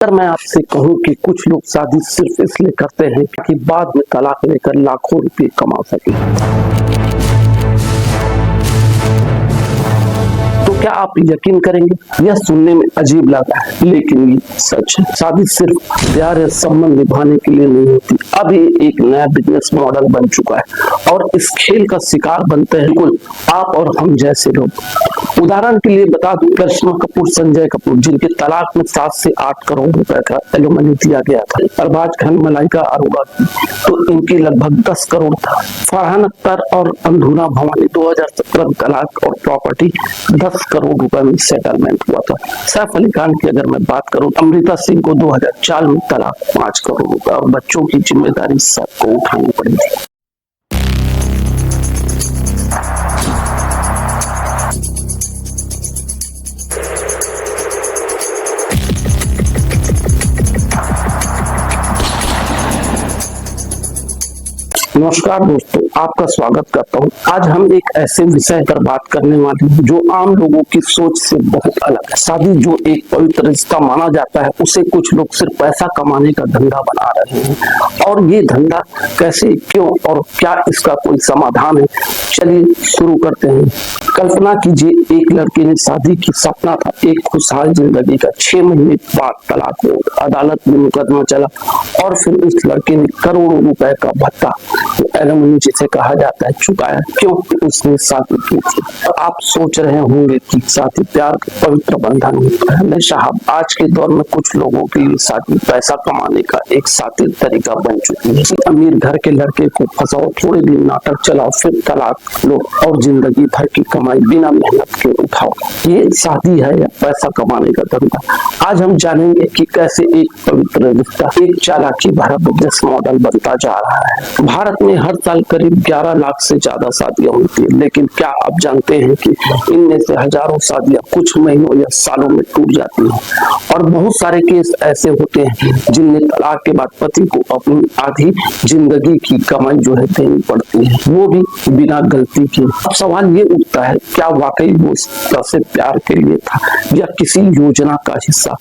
अगर मैं आपसे कहूं कि कुछ लोग शादी सिर्फ इसलिए करते हैं कि बाद में तलाक लेकर लाखों रुपए कमा सके, तो क्या आप यकीन करेंगे? यह सुनने में अजीब लगा है, लेकिन ये सच है। शादी सिर्फ प्यार या संबंध निभाने के लिए नहीं होती। अब ये एक नया बिजनेस मॉडल बन चुका है और इस खेल का शिकार बनते हैं बिल्कुल आप और हम जैसे लोग। उदाहरण के लिए बता दूं, करिश्मा कपूर, संजय कपूर, जिनके तलाक में 7 से 8 करोड़ रुपए का एलिमनी दिया गया था। अरबाज खान, मलाइका अरोड़ा की तो इनकी लगभग 10 करोड़ था। फरहान अख्तर और अंधुना भवानी 2017 में तलाक और प्रॉपर्टी 10 करोड़ रुपए में सेटलमेंट हुआ था। सैफ अली खान की अगर मैं बात करूं, अमृता सिंह को 2004 में तलाक 5 करोड़ रुपए और बच्चों की जिम्मेदारी सबको उठानी पड़ी थी। नमस्कार दोस्तों, आपका स्वागत करता हूं। आज हम एक ऐसे विषय पर बात करने वाले हैं जो आम लोगों की सोच से बहुत अलग है। शादी जो एक पवित्र रिश्ता माना जाता है, उसे कुछ लोग सिर्फ पैसा कमाने का धंधा बना रहे हैं। और ये धंधा कैसे, क्यों और क्या इसका कोई समाधान है? चलिए शुरू करते हैं। कल्पना कीजिए, एक लड़के ने शादी की सपना था, एक खुशहाल जिंदगी का। 6 महीने बाद तलाक हो, अदालत में मुकदमा चला और फिर उस लड़के ने करोड़ों रुपए का भत्ता, एलिमनी जिसे कहा जाता है, चुकाया क्योंकि उसने शादी की थी। आप सोच रहे होंगे कि शादी प्यार का पवित्र बंधन होता है। नहीं साहब, आज के दौर में कुछ लोगों के लिए शादी पैसा कमाने का एक सातिर तरीका बन चुकी है। अमीर घर के लड़के को फंसाओ, थोड़े दिन नाटक चलाओ, फिर तलाक लो और जिंदगी भर की कमाई बिना मेहनत के उठाओ। ये शादी है या पैसा कमाने का धंधा? आज हम जानेंगे कि कैसे एक पवित्र रिश्ता एक चालाकी भरा बिजनेस मॉडल बनता जा रहा है। भारत में हर साल करीब 11 लाख से ज्यादा शादियां होती है, लेकिन क्या आप जानते हैं कि इनमें से हजारों शादियां कुछ महीनों या सालों में टूट जाती हैं? और बहुत सारे केस ऐसे होते हैं जिनमें तलाक के बाद पति को अपनी आधी जिंदगी की कमाई जो है देनी पड़ती है, वो भी बिना गलती के। अब सवाल ये उठता है, क्या वाकई वो से प्यार के लिए था या किसी योजना का हिस्सा?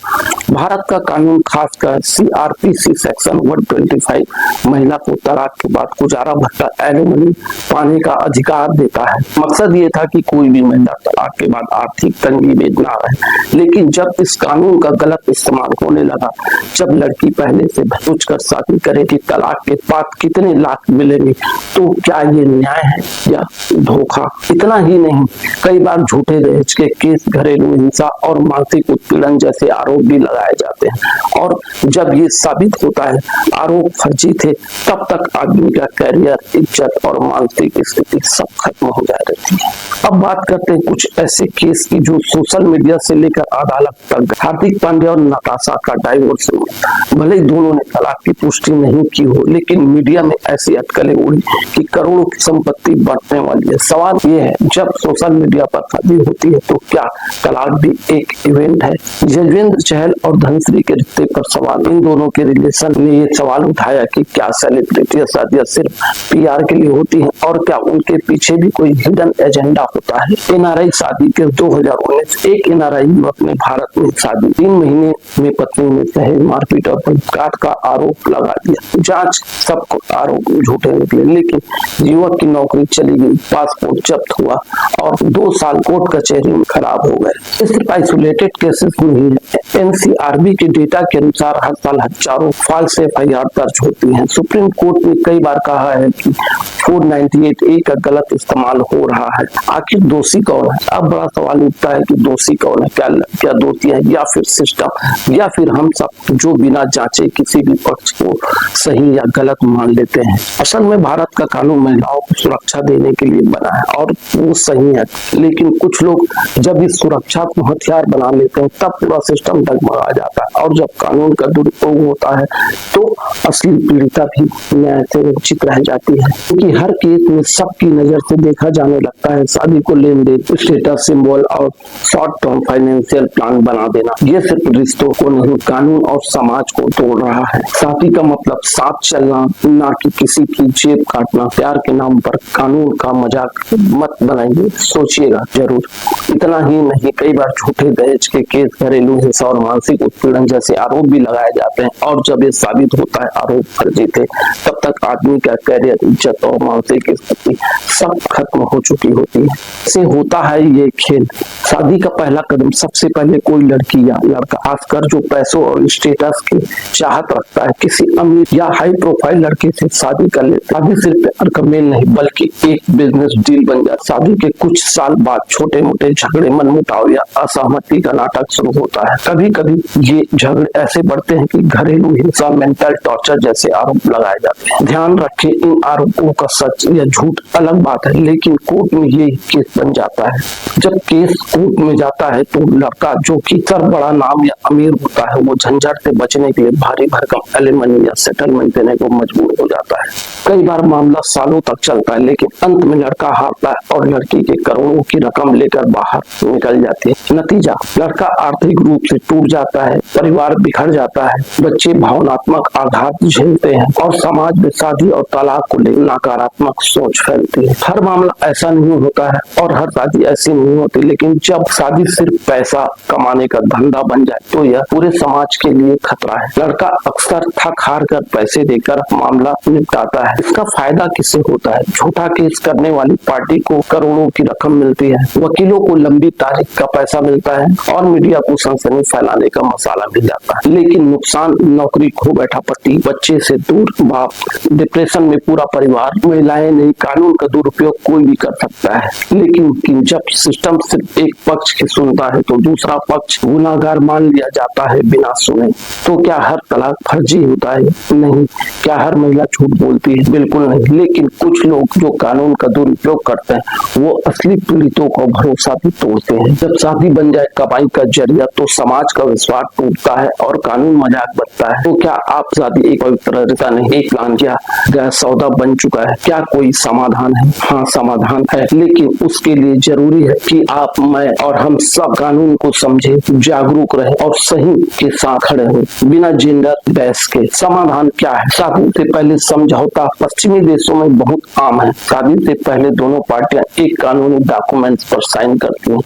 भारत का कानून, खासकर CRPC सेक्शन 125 महिला को तलाक के बाद गुजारा भत्ता, एलिमनी पाने का अधिकार देता है। मकसद ये था कि कोई भी महिला तलाक के बाद आर्थिक तंगी में ना रहे। लेकिन जब इस कानून का गलत इस्तेमाल होने लगा, जब लड़की पहले से सोचकर शादी करे कि तलाक के बाद कितने लाख मिलेंगे, तो क्या ये न्याय है या धोखा? इतना ही नहीं, कई बार झूठे दहेज के केस, घरेलू हिंसा और मानसिक उत्पीड़न जैसे आरोप भी लगाए जाते हैं। और जब ये साबित होता है आरोप फर्जी थे, तब तक आदमी का कैरियर, इज्जत और मानसिक स्थिति सब खत्म हो जा रही है। अब बात करते हैं कुछ ऐसे केस की जो सोशल मीडिया से लेकर अदालत तक। हार्दिक पांड्या और नताशा का डाइवोर्स हुआ। भले ही दोनों ने तलाक की पुष्टि नहीं की हो, लेकिन मीडिया में ऐसी अटकलें उड़ी कि करोड़ों की संपत्ति बढ़ने वाली है। सवाल ये है, जब सोशल मीडिया पर शादी होती है तो क्या तलाक भी एक इवेंट है? यजुवेंद्र चहल और धनश्री के रिश्ते पर सवाल। इन दोनों के रिलेशन ने ये सवाल उठाया कि क्या सेलिब्रिटी शादियां सिर्फ PR के लिए होती हैं और क्या उनके पीछे भी कोई हिडन एजेंडा होता है? NRI शादी के 2019 एक NRI युवक ने भारत में शादी 3 महीने में पत्नी ने दहेज, मारपीट और बलात्कार का आरोप लगा दिया। जांच सबको आरोप झूठे निकले, लेकिन युवक की नौकरी चली गई, पासपोर्ट जब्त हुआ और 2 साल कोर्ट कचहरी में खराब हो गए। ये सिर्फ आइसोलेटेड केसेस नहीं है। NCRB के डेटा के अनुसार हर साल हजारों फॉल्स FIR दर्ज होती हैं। सुप्रीम कोर्ट ने कई बार कहा है कि 498A का गलत इस्तेमाल हो रहा है। आखिर दोषी कौन है? अब बड़ा सवाल उठता है कि दोषी कौन है? क्या दोषी है या फिर सिस्टम या फिर हम सब जो बिना जांचे किसी भी पक्ष को सही या गलत मान लेते हैं? असल में भारत का कानून महिलाओं को सुरक्षा देने के लिए बना है और वो सही है, लेकिन कुछ लोग जब इस सुरक्षा को हथियार बना लेते हैं तब पूरा सिस्टम डगमगा जाता है। और जब कानून का दुरुपयोग होता है तो असली पीड़िता भी न्याय से वंचित रह जाती है, क्योंकि हर केस में सबकी नजर से देखा जाने लगता है। शादी को लेन देन, स्टेटस सिंबल और शॉर्ट टर्म फाइनेंशियल प्लान बना देना, ये सिर्फ रिश्तों को नहीं, कानून और समाज को तोड़ रहा है। शादी का मतलब साथ चलना करना, ना कि किसी की जेब काटना। प्यार के नाम पर कानून का मजाक मत बनाइए, सोचिएगा जरूर। इतना ही नहीं, कई बार झूठे दहेज के केस, घरेलू हिंसा और मानसिक उत्पीड़न जैसे आरोप भी लगाए जाते हैं, और जब ये साबित होता है आरोप फर्जी थे, तब तक आदमी का करियर, इज्जत और मानसिक स्थिति सब खत्म हो चुकी होती है। ऐसे होता है ये खेल। शादी का पहला कदम सबसे पहले कोई लड़की या लड़का, खासकर जो पैसों और स्टेटस की चाहत रखता है, किसी अमीर या हाई प्रोफाइल लड़के से शादी कर ले। शादी सिर्फ प्यार का मेल नहीं बल्कि एक बिजनेस डील बन जाए। शादी के कुछ साल बाद छोटे मोटे झगड़े, मनमुटाव या असहमति का नाटक शुरू होता है। कभी कभी ये झगड़े ऐसे बढ़ते हैं कि घरेलू हिंसा, मेंटल टॉर्चर जैसे आरोप लगाए जाते हैं। ध्यान रखें, इन आरोपों का सच या झूठ अलग बात है, लेकिन कोर्ट में ये केस बन जाता है। जब केस कोर्ट में जाता है तो लड़का, जो कि सर बड़ा नाम या अमीर होता है, वो झंझट से बचने के लिए भारी भरकम एलिमनी या सेटलमेंट देने को मजबूर हो जाता है। कई बार मामला सालों तक चलता है, लेकिन अंत में लड़का हारता है और लड़की के करोड़ों की रकम लेकर बाहर निकल जाती है। नतीजा, लड़का आर्थिक रूप से टूट जाता है, परिवार बिखर जाता है, बच्चे भावनात्मक आघात झेलते हैं और समाज में शादी और तलाक को लेकर नकारात्मक सोच फैलती है। हर मामला ऐसा नहीं होता है और हर शादी ऐसी नहीं होती, लेकिन जब शादी सिर्फ पैसा कमाने का धंधा बन जाए तो यह पूरे समाज के लिए खतरा है। लड़का अक्सर थक हार कर पैसे देकर मामला निपटाता है। इसका फायदा किसे होता है? झूठा केस करने वाली पार्टी को करोड़ों की रकम मिलती है, वकीलों को लंबी तारीख का पैसा मिलता है और मीडिया को सनसनी फैलाने का मसाला मिल जाता है। लेकिन नुकसान, नौकरी खो बैठा पति, बच्चे से दूर बाप, डिप्रेशन में पूरा परिवार। महिलाएं नहीं, कानून का दुरुपयोग कोई भी कर सकता है, लेकिन जब सिस्टम सिर्फ एक पक्ष की सुनता है तो दूसरा पक्ष गुनाहगार मान लिया जाता है बिना सुने। तो क्या हर तलाक फर्जी होता है? नहीं। क्या हर महिला झूठ बोलती है? बिल्कुल नहीं। लेकिन कुछ लोग जो कानून का दुरुपयोग करते हैं वो असली पीड़ितों का भरोसा भी तोड़ते हैं। जब शादी बन जाए कमाई का जरिया तो समाज का विश्वास टूटता है और कानून मजाक बनता है। तो क्या आप शादी एक पवित्र रिश्ता नहीं, एक प्लान किया गया सौदा बन चुका है? क्या कोई समाधान है? हाँ, समाधान है, लेकिन उसके लिए जरूरी है कि आप, मैं और हम सब कानून को समझे, जागरूक रहे और सही के साथ खड़े हो, बिना जेंडर बहस के। समाधान क्या है? शादी से पहले समझौता पश्चिमी देशों में बहुत आम है। शादी से पहले दोनों पार्टियां एक कानूनी डॉक्यूमेंट्स पर साइन करती हैं,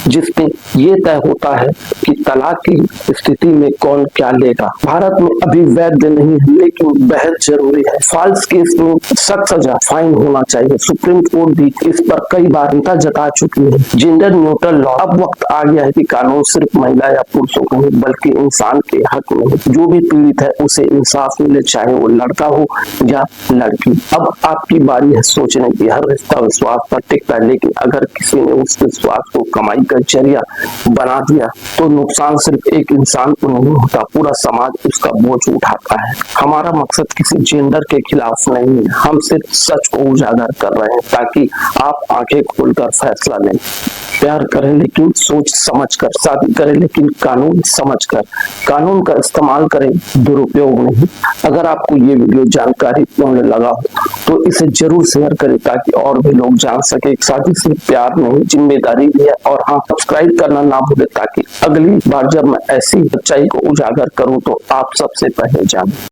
जिसमें ये तय होता है कि तलाक की स्थिति में कौन क्या लेगा। भारत में अभी वैध नहीं है, लेकिन बेहद जरूरी है। फॉल्स केस में सख्त सजा, फाइन होना चाहिए। सुप्रीम कोर्ट भी इस पर कई बार चिंता जता चुकी है। जेंडर न्यूट्रल लॉ, अब वक्त आ गया है कि कानून सिर्फ महिला या पुरुषों का नहीं बल्कि इंसान के हक में है। जो भी पीड़ित है उसे इंसाफ मिले, चाहे वो लड़का हो या लड़की। अब आपकी बारी है सोचने की। हर रिश्ता विश्वास पर टिकता है, लेकिन अगर किसी ने उस विश्वास को कमाई का जरिया बना दिया तो नुकसान सिर्फ एक इंसान को नहीं होता, पूरा समाज उसका बोझ उठाता है। हमारा मकसद किसी जेंडर के खिलाफ नहीं है, हम सिर्फ सच को उजागर कर रहे हैं ताकि आप आंखें खोलकर फैसला लें। प्यार करें लेकिन सोच समझ कर, शादी करें लेकिन कानून समझ कर, कानून का इस्तेमाल करें, दुरुपयोग नहीं। अगर आपको ये वीडियो जानकारी लगा हो तो इसे जरूर शेयर करें ताकि और भी लोग जान सके। शादी सिर्फ प्यार नहीं, जिम्मेदारी भी है। और हाँ, सब्सक्राइब करना ना भूलें ताकि अगली बार जब मैं ऐसी सच्चाई को उजागर करूं तो आप सबसे पहले जानें।